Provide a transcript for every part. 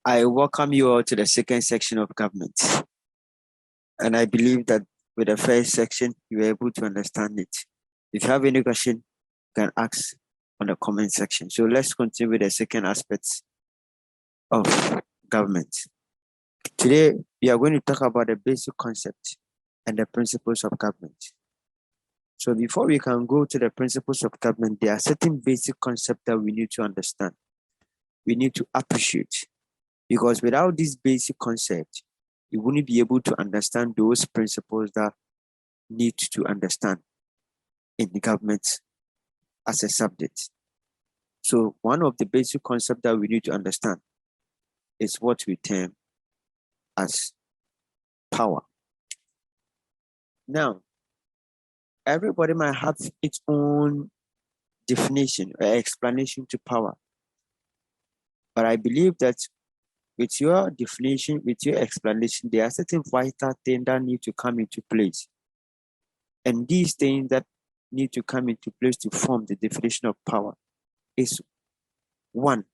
I welcome you all to the second section of government. And I believe that with the first section, you were able to understand it. If you have any question, you can ask on the comment section. So let's continue with the second aspect of government. Today, we are going to talk about the basic concept and the principles of government. So before we can go to the principles of government, there are certain basic concepts that we need to understand. We need to appreciate. Because without this basic concept, you wouldn't be able to understand those principles that need to understand in the government as a subject. So one of the basic concepts that we need to understand is what we term as power. Now, everybody might have its own definition or explanation to power. But I believe that with your definition, with your explanation, there are certain vital things that need to come into place. And these things that need to come into place to form the definition of power is one,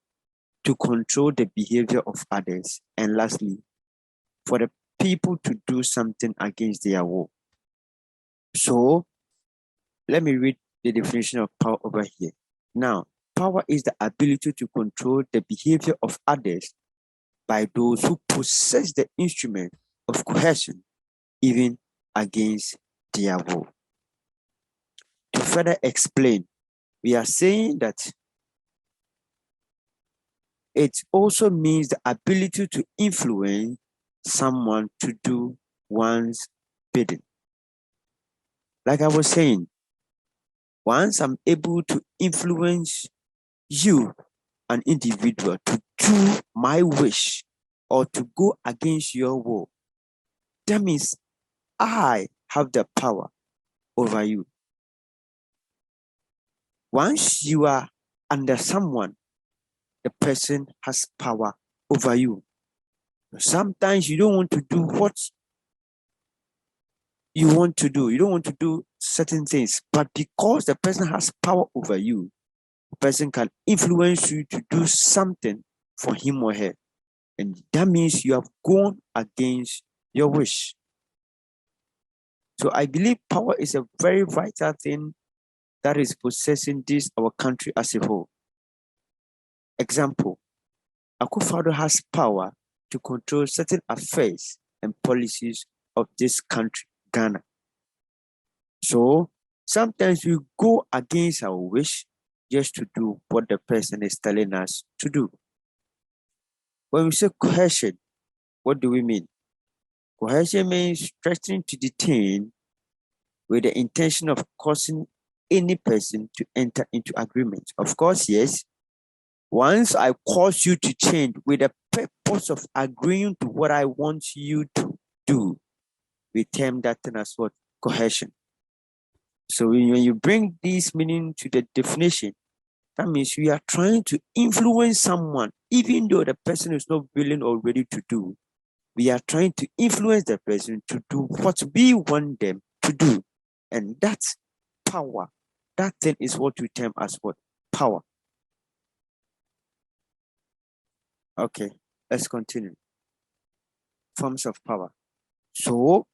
to control the behavior of others. And lastly, for the people to do something against their will. So let me read the definition of power over here. Now, power is the ability to control the behavior of others by those who possess the instrument of coercion, even against their will. To further explain, we are saying that it also means the ability to influence someone to do one's bidding. Like I was saying, once I'm able to influence you, an individual, to do my wish or to go against your will, that means I have the power over you. Once you are under someone, the person has power over you. Sometimes you don't want to do what you want to do. You don't want to do certain things, but because the person has power over you, the person can influence you to do something for him or her. And that means you have gone against your wish. So I believe power is a very vital thing that is possessing our country as a whole. Example, Akufo-Addo has power to control certain affairs and policies of this country, Ghana. So sometimes we go against our wish just to do what the person is telling us to do. When we say coercion, what do we mean? Coercion means threatening to detain with the intention of causing any person to enter into agreement. Of course, yes. Once I cause you to change with the purpose of agreeing to what I want you to do, we term that thing as what? Coercion. So when you bring this meaning to the definition, that means we are trying to influence someone, even though the person is not willing or ready to do. We are trying to influence the person to do what we want them to do. And that's power. That thing is what we term as what? Power. Okay, let's continue. Forms of power. So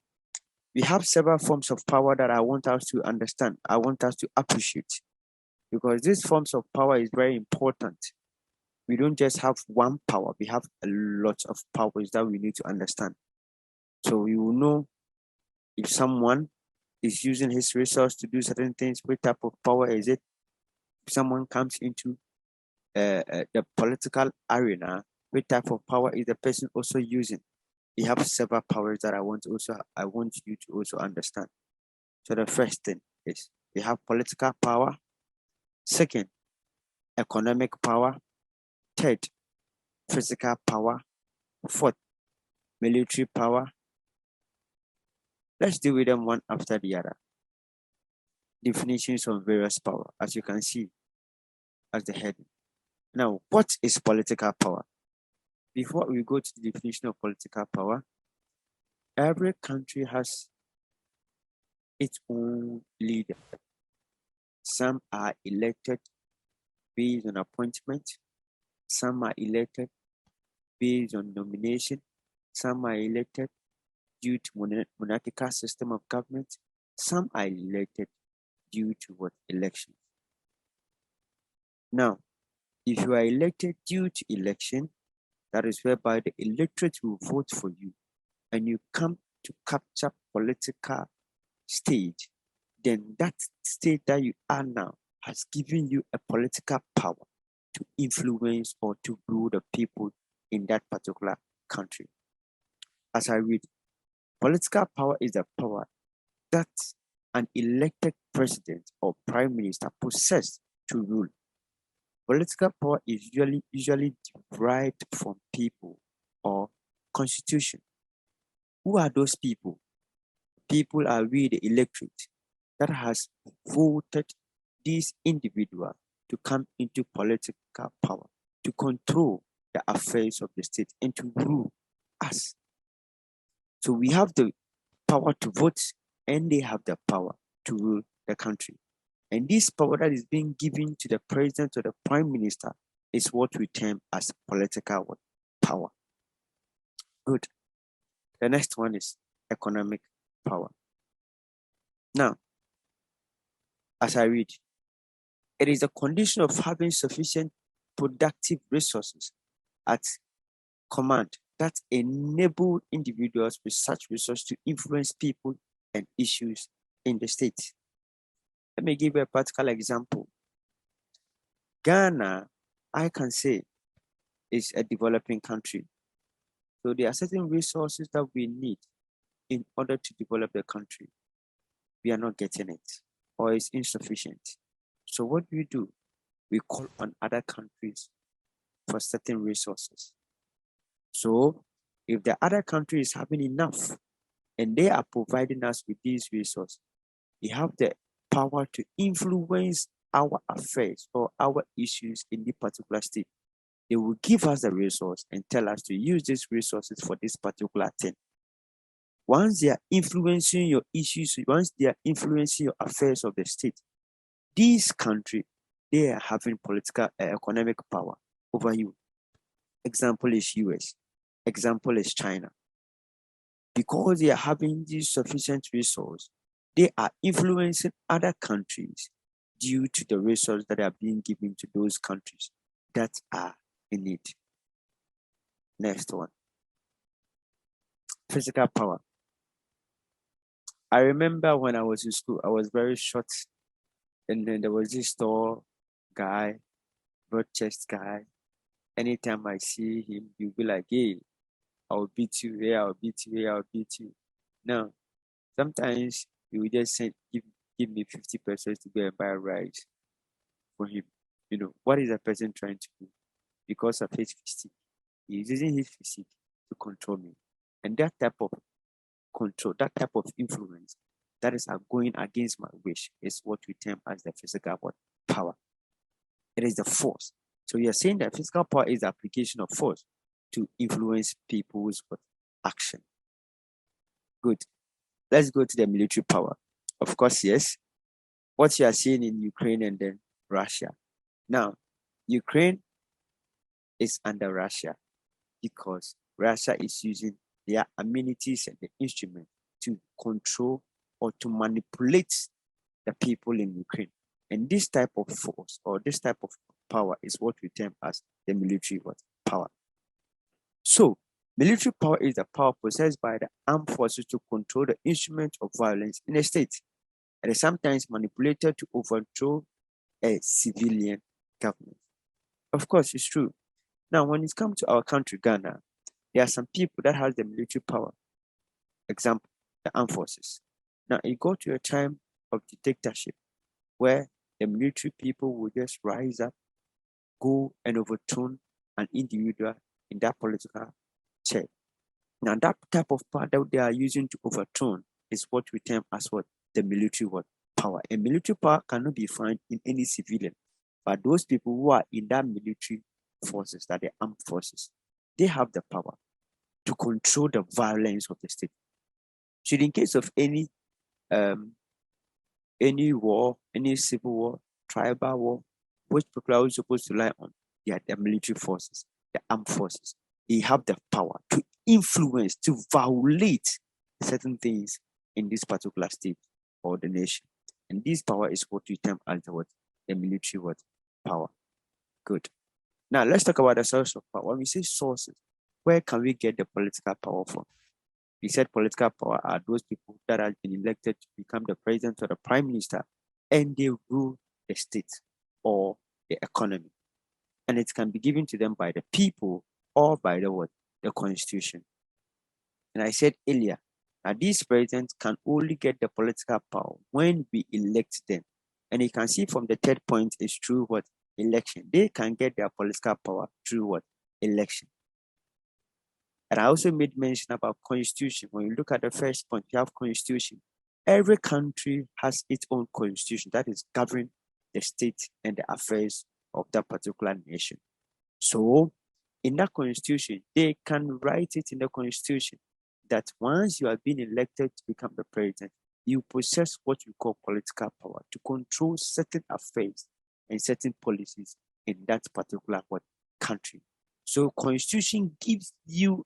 we have several forms of power that I want us to understand. I want us to appreciate, because these forms of power is very important. We don't just have one power. We have a lot of powers that we need to understand. So we will know if someone is using his resource to do certain things, what type of power is it? If someone comes into the political arena, what type of power is the person also using? We have several powers that I want you to also understand. So the first thing is we have political power. Second, economic power. Third, physical power. Fourth, military power. Let's deal with them one after the other. Definitions of various power, as you can see as the heading. Now, what is political power? Before we go to the definition of political power, every country has its own leader. Some are elected based on appointment. Some are elected based on nomination. Some are elected due to monarchical system of government. Some are elected due to what? Elections. Now, if you are elected due to election, that is whereby the electorate will vote for you and you come to capture political stage, then that state that you are now has given you a political power to influence or to rule the people in that particular country. As I read, political power is the power that an elected president or prime minister possesses to rule. Political power is usually derived from people or constitution. Who are those people? People are we, the electorate, that has voted these individuals to come into political power, to control the affairs of the state and to rule us. So we have the power to vote and they have the power to rule the country. And this power that is being given to the president or the prime minister is what we term as political power. Good. The next one is economic power. Now, as I read, it is a condition of having sufficient productive resources at command that enable individuals with such resources to influence people and issues in the state. Let me give you a practical example. Ghana, I can say, is a developing country. So there are certain resources that we need in order to develop the country. We are not getting it, or it's insufficient. So what do? We call on other countries for certain resources. So if the other country is having enough and they are providing us with these resources, we have the power to influence our affairs or our issues in the particular state. They will give us the resource and tell us to use these resources for this particular thing. Once they are influencing your issues, once they are influencing your affairs of the state, this country, they are having political, economic power over you. Example is US. Example is China. Because they are having this sufficient resource, they are influencing other countries due to the resources that are being given to those countries that are in need. Next one. Physical power. I remember when I was in school, I was very short. And then there was this tall guy, broad chest guy. Anytime I see him, he'll be like, hey, I'll beat you here, I'll beat you here, I'll beat you. Now, sometimes he will just give me 50% to go and buy rice for him. You know, what is a person trying to do? Because of his physique. He is using his physique to control me. And that type of control, that type of influence, that is going against my wish, is what we term as the physical power. It is the force. So you're saying that physical power is the application of force to influence people's action. Good. Let's go to the military power. Of course, yes. What you are seeing in Ukraine and then Russia. Now, Ukraine is under Russia because Russia is using their amenities and the instrument to control or to manipulate the people in Ukraine. And this type of force or this type of power is what we term as the military power. So, military power is the power possessed by the armed forces to control the instrument of violence in a state. It is sometimes manipulated to overthrow a civilian government. Of course, it's true. Now, when it comes to our country, Ghana, there are some people that have the military power. Example, the armed forces. Now, it got to a time of dictatorship where the military people will just rise up, go and overturn an individual in that political chair. Now, that type of power that they are using to overturn is what we term as what? The military power. And military power cannot be found in any civilian. But those people who are in that military forces, that the armed forces, they have the power to control the violence of the state. So in case of any war, any civil war, tribal war, which people are supposed to rely on? They are the military forces, the armed forces. they have the power to influence, to violate certain things in this particular state or the nation. And this power is what we term as the military power. Good. Now let's talk about the source of power. When we say sources, where can we get the political power from? We said political power are those people that have been elected to become the president or the prime minister, and they rule the state or the economy. And it can be given to them by the people or by the constitution. And I said earlier that these presidents can only get the political power when we elect them. And you can see from the third point is through election. They can get their political power through election. And I also made mention about constitution. When you look at the first point, you have constitution. Every country has its own constitution that is governing the state and the affairs of that particular nation. So in that constitution, they can write it in the constitution that once you have been elected to become the president, you possess what you call political power to control certain affairs and certain policies in that particular country. So constitution gives you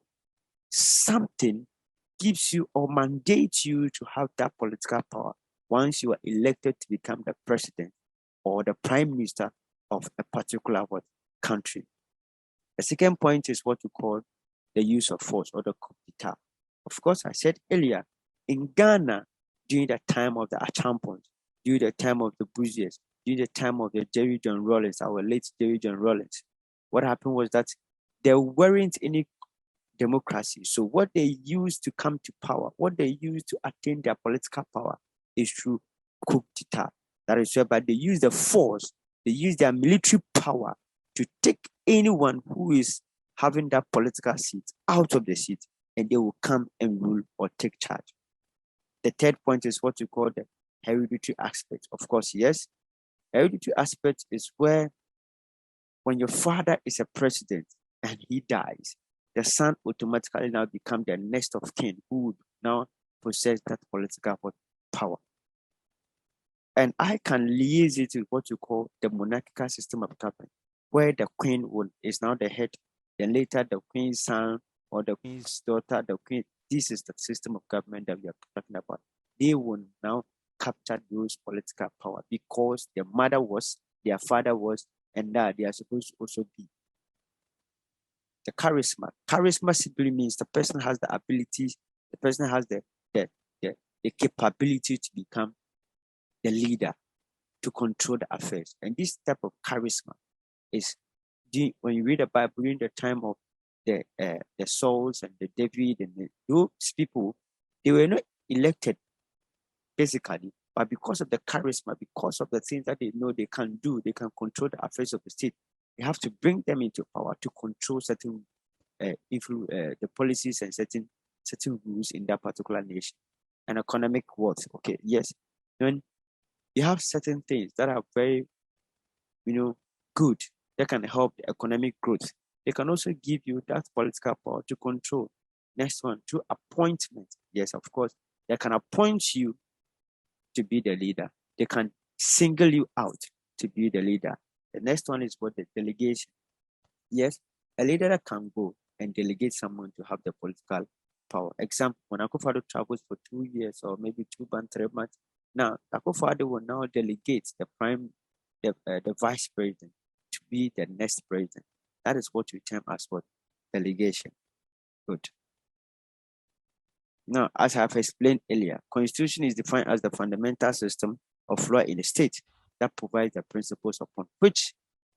something, gives you or mandates you to have that political power once you are elected to become the president or the prime minister of a particular country. The second point is what we call the use of force or the coup d'etat. Of course, I said earlier, in Ghana, during the time of the Achampons, during the time of the Buziers, during the time of the Jerry John Rawlings, our late Jerry John Rawlings, what happened was that there weren't any democracy. So what they used to come to power, what they used to attain their political power is through coup d'etat. That is whereby they use the force, they use their military power to take anyone who is having that political seat out of the seat, and they will come and rule or take charge. The third point is what we call the hereditary aspect. Of course, yes, hereditary aspect is where when your father is a president and he dies, the son automatically now become the next of kin who would now possess that political power. And I can liaise it with what you call the monarchical system of government, where the queen is now the head, then later the queen's son or the queen's daughter, the queen. This is the system of government that we are talking about. They will now capture those political power because their mother was, their father was, and that they are supposed to also be. The charisma. Charisma simply means the person has the ability, the person has the capability to become the leader, to control the affairs. And this type of charisma is, when you read the Bible during the time of the Sauls and the David and those people, they were not elected basically, but because of the charisma, because of the things that they know they can do, they can control the affairs of the state. You have to bring them into power to control certain the policies and certain rules in that particular nation. And economic wealth. Okay, yes. When you have certain things that are very, good, that can help the economic growth, they can also give you that political power to control. Next one, through appointment. Yes, of course, they can appoint you to be the leader. They can single you out to be the leader. The next one is what the delegation. Yes, a leader that can go and delegate someone to have the political power. Example, when Akufo-Addo travels for 2 years or maybe 2 months, 3 months, now Akufo-Addo will now delegate the vice president to be the next president. That is what we term as delegation. Good. Now, as I have explained earlier, constitution is defined as the fundamental system of law in a state that provides the principles upon which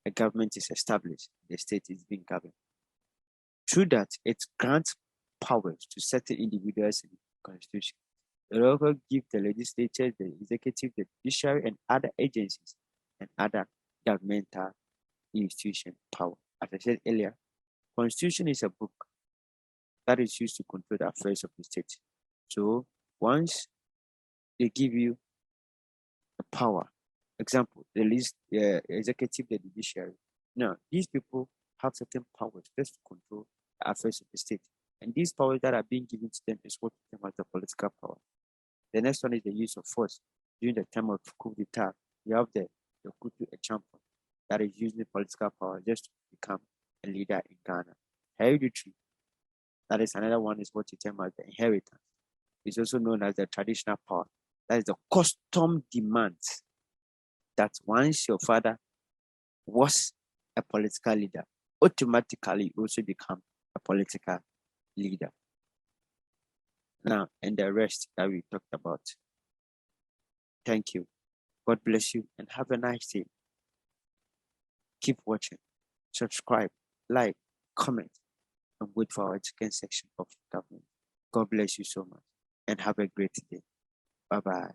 a government is established, the state is being governed. Through that, it grants powers to certain individuals in the constitution. It also gives the legislature, the executive, the judiciary, and other agencies and other governmental institution power. As I said earlier, constitution is a book that is used to control the affairs of the state. So once they give you the power, example, the executive, the judiciary. Now, these people have certain powers just to control the affairs of the state. And these powers that are being given to them is what we term as the political power. The next one is the use of force. During the time of coup d'etat, you have the coup d'etat champion that is using political power just to become a leader in Ghana. hereditary. That is another one, is what you term as the inheritance. It's also known as the traditional power. That is the custom demands that once your father was a political leader, automatically you also become a political leader. Now, and the rest that we talked about. Thank you. God bless you and have a nice day. Keep watching. Subscribe, like, comment, and wait for our chicken section of government. God bless you so much and have a great day. Bye-bye.